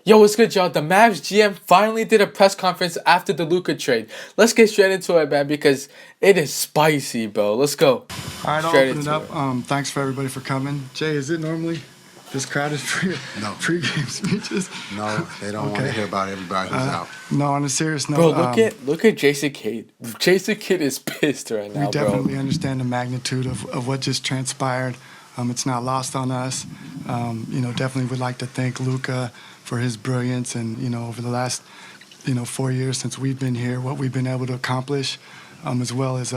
Yo, what's good, y'all? The Mavs GM finally did a press conference after the Luka trade. Let's get straight into it, man, because it is spicy, bro. Let's go All right, I'll straight open it into up. it. Thanks for everybody for coming. Jay, is it normally this crowded for your No, pregame speeches? no, they don't want to Okay. hear about everybody who's out. No, on a serious note, Bro, look at Jason Kidd. Jason Kidd is pissed right we now, bro. definitely understand the magnitude of what just transpired. It's not lost on us. Definitely would like to thank Luka for his brilliance and, over the last, 4 years since we've been here, what we've been able to accomplish, as well as,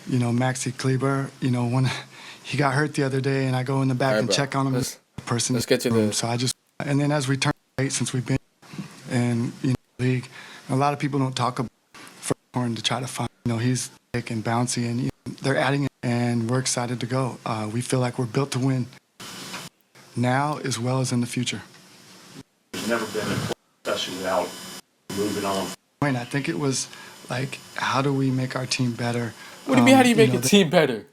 Maxi Kleber. He got hurt the other day, and I go in the All back right, and bro. check on him. Person Let's get to in the room. the. So and then as we turn late since we've been in the league, a lot of people don't talk about Horn to try to find. He's thick and bouncy, and they're adding it, and we're excited to go. We feel like we're built to win now as well as in the future. There's never been a discussion without moving on. I think it was like, how do we make our team better? What do you mean? How do you make a team better?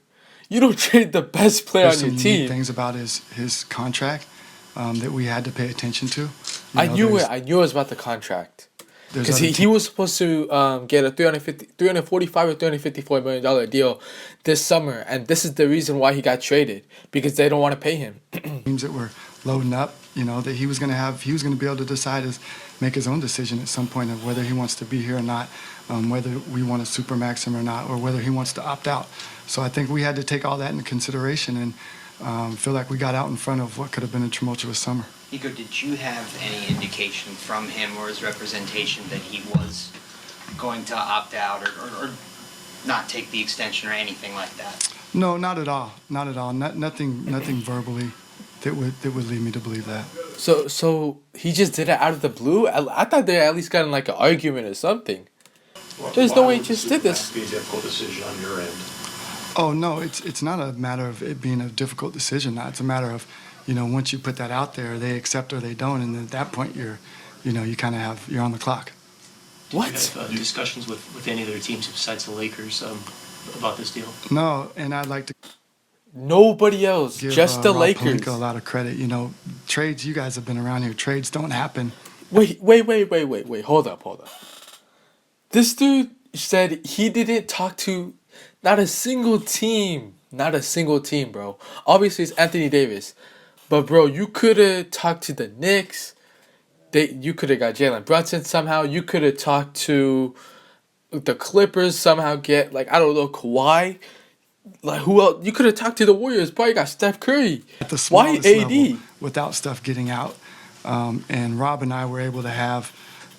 You don't trade the best player There's on some your unique team. things about his contract that we had to pay attention to. I knew it. I knew it was about the contract. Because he was supposed to get a $345 or $354 million deal this summer, and this is the reason why he got traded, because they don't want to pay him. Teams that were loading up, that he was going to be able to decide make his own decision at some point of whether he wants to be here or not, whether we want to supermax him or not, or whether he wants to opt out. So I think we had to take all that into consideration and feel like we got out in front of what could have been a tumultuous summer. Nico, did you have any indication from him or his representation that he was going to opt out or not take the extension or anything like that? No, not at all. Not at all. Nothing verbally that would lead me to believe that. So he just did it out of the blue? I thought they at least got in like an argument or something. There's no way he just did this. Be a difficult decision on your end. Oh no, it's not a matter of it being a difficult decision. It's a matter of, once you put that out there, they accept or they don't, and at that point you're on the clock. What? Did you have discussions with any other teams besides the Lakers about this deal? No, and I'd like to Nobody else, give just the Rob Lakers. Pelinka a lot of credit. Trades. You guys have been around here. Trades don't happen. Wait. Hold up. This dude said he didn't talk to not a single team. Not a single team, bro. Obviously, it's Anthony Davis. But, bro, you could have talked to the Knicks. You could have got Jalen Brunson somehow. You could have talked to the Clippers somehow. Get, I don't know, Kawhi. Who else? You could have talked to the Warriors. Probably got Steph Curry. At the Why smallest AD? level, without stuff getting out. And Rob and I were able to have,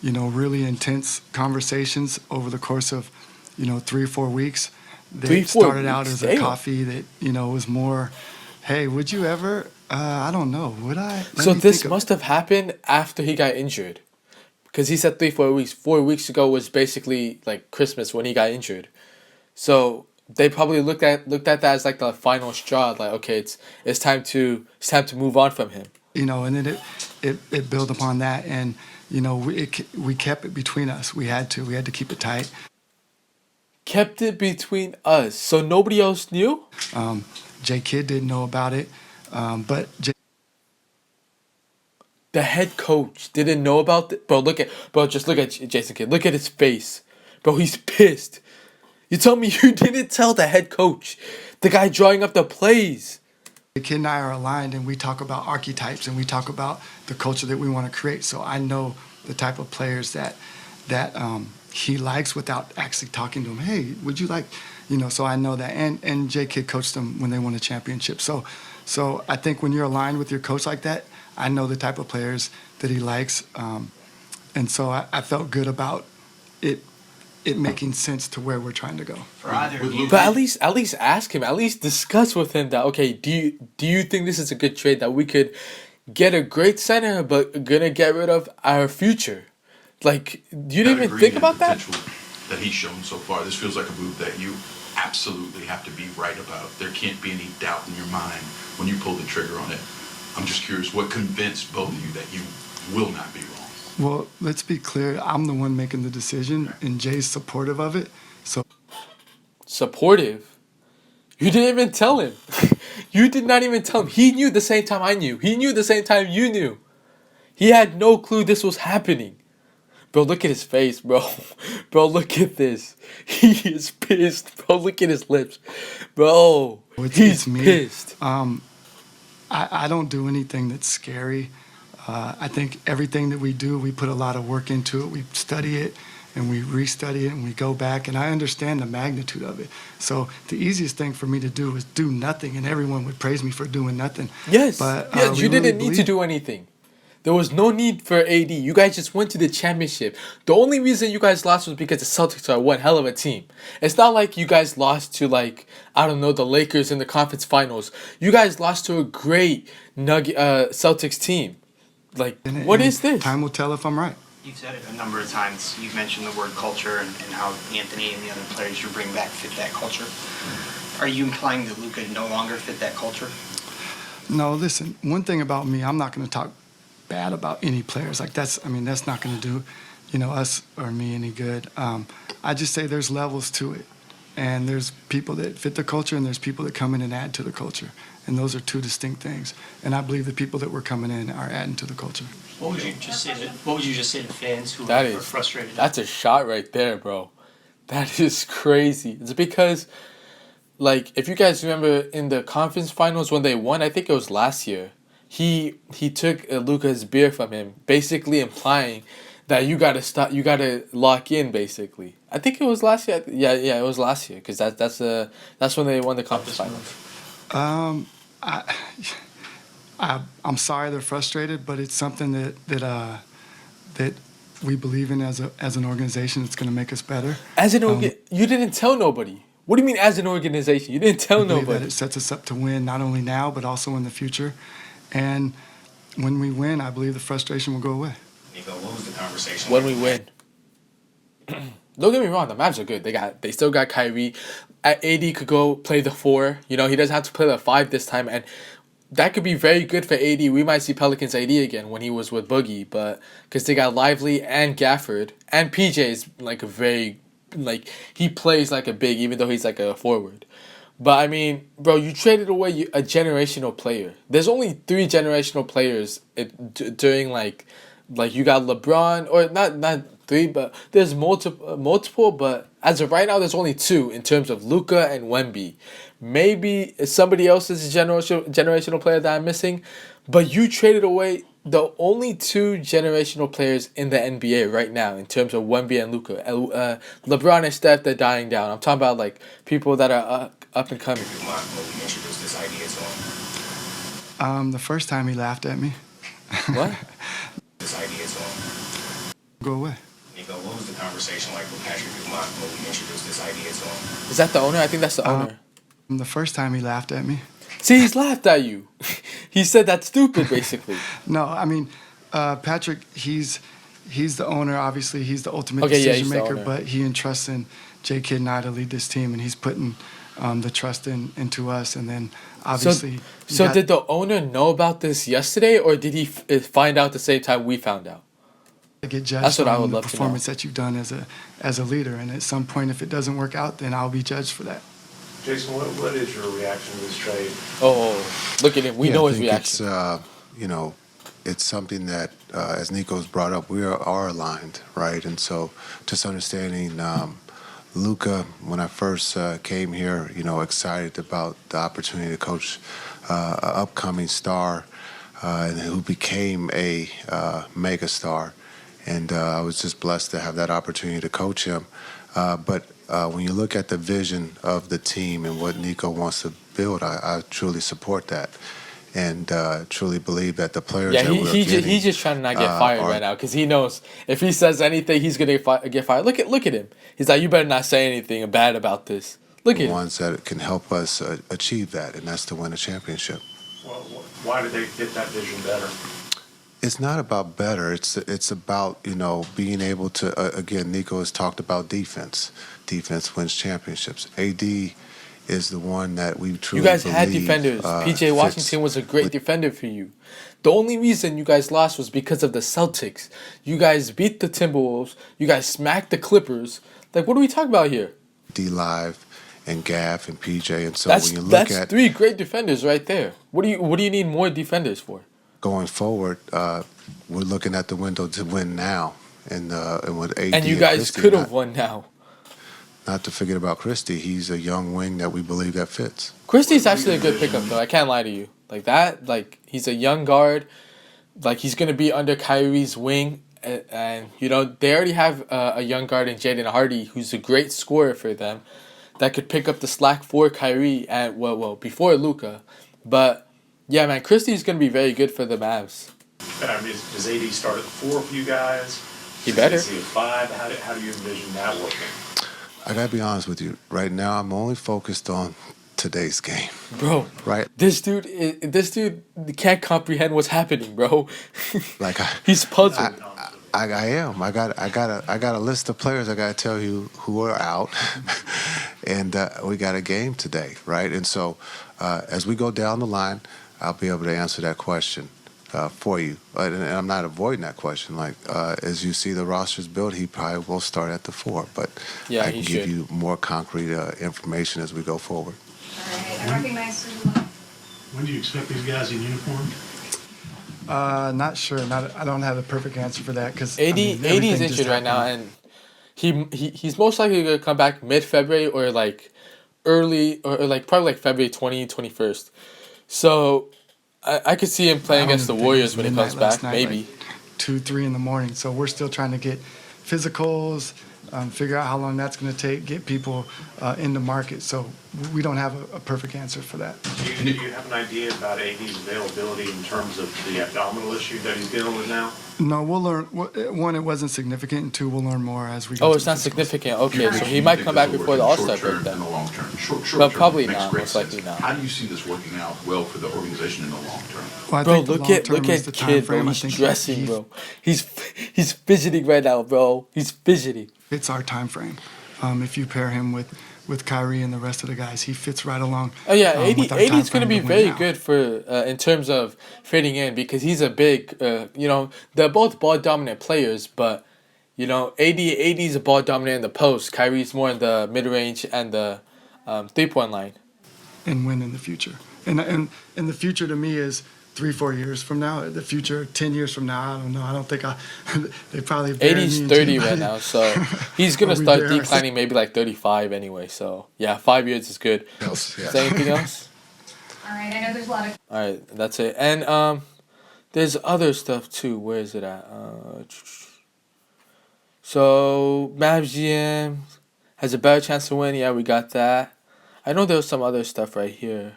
really intense conversations over the course of, 3 or 4 weeks. They 3-4 started out weeks, as a damn. coffee that, was more, hey, would you ever, I don't know, would I? So this must have happened after he got injured. Because he said 3-4 weeks. 4 weeks ago was basically like Christmas when he got injured. So they probably looked at that as like the final straw. Like, okay, it's time to move on from him. And then it built upon that, and we kept it between us. We had to keep it tight. Kept it between us, so nobody else knew. J Kidd didn't know about it, but The head coach didn't know about it. Just look at Jason Kidd. Look at his face, bro. He's pissed. You tell me you didn't tell the head coach, the guy drawing up the plays. J Kidd and I are aligned, and we talk about archetypes, and we talk about the culture that we want to create. So I know the type of players that he likes without actually talking to him. Hey, would you like, so I know that. And J Kidd coached them when they won a championship. So I think when you're aligned with your coach like that, I know the type of players that he likes. And so I felt good about it making sense to where we're trying to go. For either of you, But at least ask him. At least discuss with him that, okay, do you think this is a good trade, that we could get a great center but gonna get rid of our future? Like, you didn't even think about that? That he's shown so far. This feels like a move that you absolutely have to be right about. There can't be any doubt in your mind when you pull the trigger on it. I'm just curious, what convinced both of you that you will not be wrong? Well, let's be clear. I'm the one making the decision, and Jay's supportive of it. So Supportive? You didn't even tell him. You did not even tell him. He knew the same time I knew. He knew the same time you knew. He had no clue this was happening. Bro, look at his face, bro. Bro, look at this. He is pissed. Bro, look at his lips. Bro, he's me. pissed. I don't do anything that's scary. I think everything that we do, we put a lot of work into it. We study it and we restudy it and we go back, and I understand the magnitude of it. So the easiest thing for me to do is do nothing, and everyone would praise me for doing nothing. Yes, But, yes, we you really didn't need to believe- do anything. There was no need for AD. You guys just went to the championship. The only reason you guys lost was because the Celtics are one hell of a team. It's not like you guys lost to, like, I don't know, the Lakers in the conference finals. You guys lost to a great Celtics team. Like, what is this? Time will tell if I'm right. You've said it a number of times. You've mentioned the word culture and how Anthony and the other players you bring back fit that culture. Are you implying that Luka no longer fit that culture? No, listen, one thing about me, I'm not going to talk bad about any players. Like, that's not going to do, us or me any good. I just say there's levels to it. And there's people that fit the culture and there's people that come in and add to the culture. And those are two distinct things. And I believe the people that were coming in are adding to the culture. What would you just say to fans who That are is frustrated? That's a shot right there, bro. That is crazy. It's because, like, if you guys remember in the conference finals when they won, I think it was last year, he took Luka's beer from him, basically implying that you gotta lock in. Basically, I think it was last year. Yeah, it was last year because that's when they won the conference finals. I'm sorry they're frustrated, but it's something that we believe in as an organization. It's going to make us better. As an you didn't tell nobody. What do you mean as an organization? You didn't tell I believe that nobody. it sets us up to win not only now but also in the future. And when we win, I believe the frustration will go away. Nico, what was the conversation? When we win. Don't get me wrong, the Mavs are good. They still got Kyrie. AD could go play the 4. He doesn't have to play the 5 this time, and that could be very good for AD. We might see Pelicans AD again when he was with Boogie, but because they got Lively and Gafford, and PJ is like a very, like, he plays like a big, even though he's like a forward. But I mean, bro, you traded away a generational player. There's only 3 generational players during like you got LeBron, or not 3, but there's multiple. But as of right now, there's only 2 in terms of Luka and Wemby. Maybe somebody else is a generational player that I'm missing, but you traded away the only 2 generational players in the NBA right now in terms of Wemby and Luka. LeBron and Steph, they're dying down. I'm talking about like people that are up and coming. When we introduced this idea to him. The first time he laughed at me. What? This idea to him. Go away. Nico, what was the conversation like with Patrick Dumont when we introduced this idea to him? Is that the owner? I think that's the owner. The first time he laughed at me. See, he's laughed at you. He said that's stupid, basically. No, I mean, Patrick, he's the owner. Obviously, he's the ultimate Okay, yeah, decision he's the maker, owner. but he entrusts in J. Kidd and I to lead this team, and he's putting the trust into us. And then, obviously... So did the owner know about this yesterday, or did he find out the same time we found out? Get judged That's what I on would the love to know. performance that you've done as a leader, and at some point, if it doesn't work out, then I'll be judged for that. Jason, what is your reaction to this trade? Oh, look at him. We know I his think reaction. it's something that, as Nico's brought up, we are aligned, right? And so just understanding Luka, when I first came here, excited about the opportunity to coach an upcoming star and who became a mega star. And I was just blessed to have that opportunity to coach him. But when you look at the vision of the team and what Nico wants to build, I truly support that, and truly believe that the players Yeah, that we're getting, he's just trying to not get fired right now because he knows if he says anything, he's gonna get fired. Look at him. He's like, you better not say anything bad about this. Look the at him. ones that can help us achieve that, and that's to win a championship. Well, why did they get that vision better? It's not about better. It's about being able to again. Nico has talked about defense. Defense wins championships. AD is the one that we truly You guys had believe, defenders. PJ Washington was a great defender for you. The only reason you guys lost was because of the Celtics. You guys beat the Timberwolves. You guys smacked the Clippers. Like, what are we talking about here? D Live and Gaff and PJ. And so That's when you look at 3 great defenders right there. What do you need more defenders for? going forward, we're looking at the window to win now. And with AD And you guys Christie, could have won now. not to forget about Christie. He's a young wing that we believe that fits. Christie's actually a good pickup, though. I can't lie to you. Like that, like he's a young guard. Like he's gonna be under Kyrie's wing, and you know they already have a young guard in Jaden Hardy, who's a great scorer for them, that could pick up the slack for Kyrie and before Luka. But yeah, man, Christie's gonna be very good for the Mavs. And I mean, does AD start at the 4 for you guys? He better. Is he a 5? How do you envision that working? I gotta be honest with you. Right now, I'm only focused on today's game. Bro, Right? this dude can't comprehend what's happening, bro. Like He's puzzled. I am. I got a list of players I got to tell you who are out, and we got a game today, right? And so, as we go down the line, I'll be able to answer that question for you. And I'm not avoiding that question. Like as you see the rosters built, he probably will start at the 4, but Yeah, I he can give should. you more concrete information as we go forward. All right, I recognize Susan. When do you expect these guys in uniform? Not sure. I don't have a perfect answer for that because AD is injured right now, and he's most likely gonna come back mid-February or like early or like probably like February 21st. So I could see him playing against the Warriors when he comes back, maybe. Like 2, 3 in the morning. So we're still trying to get physicals, figure out how long that's going to take, get people in the market. So we don't have a perfect answer for that. Do you have an idea about AD's availability in terms of the abdominal issue that he's dealing with now? No, we'll learn. One, it wasn't significant. And 2, we'll learn more as we go. Oh, through it's not physicals. significant. Okay, How so do he you might think come this back will before work the in All-Star short break term then. and the long term. Short But term probably makes not, great most likely sense. not. How do you see this working out well for the organization in the long term? Well, I Bro, think the look long at term is the time kid, frame. bro. I He's think stressing, he bro. He's fidgeting right now, bro. He's fidgeting. fits our time frame. If you pair him with Kyrie and the rest of the guys, he fits right along. Oh yeah, with our AD's going to timeframe be to win very now. good for in terms of fitting in because he's a big, they're both ball dominant players, but AD's a ball dominant in the post. Kyrie's more in the mid range and the 3-point line. And win in the future. And the future to me is 3-4 years from now. The future 10 years from now, I don't know. I don't think they probably bury me 80's in 30 anybody. right now, so he's gonna Or we start bury ourselves. declining maybe like 35 anyway. So yeah, 5 years is good. Yes, Is there anything else? All right, I know there's a lot of All right, that's it. And there's other stuff too. Where is it at? So Mavs GM has a better chance to win. Yeah, we got that. I know there was some other stuff right here.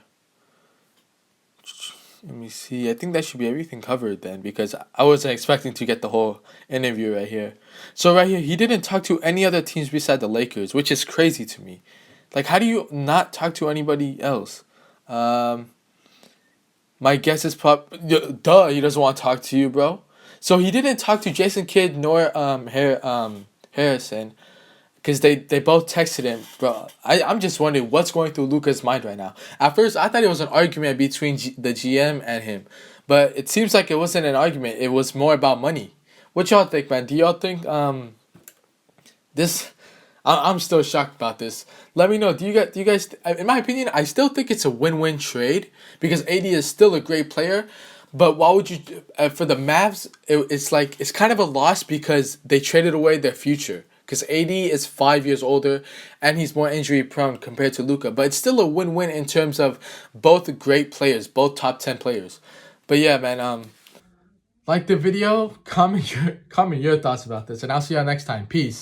Let me see. I think that should be everything covered then because I wasn't expecting to get the whole interview right here. So right here, he didn't talk to any other teams beside the Lakers, which is crazy to me. Like, how do you not talk to anybody else? My guess is duh, he doesn't want to talk to you, bro. So he didn't talk to Jason Kidd nor Harrison because they both texted him, bro. I'm just wondering what's going through Luka's mind right now. At first, I thought it was an argument between the GM and him, but it seems like it wasn't an argument. It was more about money. What y'all think, man? Do y'all think this? I'm still shocked about this. Let me know. Do you guys? In my opinion, I still think it's a win-win trade because AD is still a great player. But why would you? For the Mavs, it's kind of a loss because they traded away their future. Because AD is 5 years older, and he's more injury prone compared to Luka. But it's still a win-win in terms of both great players, both top 10 players. But yeah, man. Like the video, comment your thoughts about this, and I'll see y'all next time. Peace.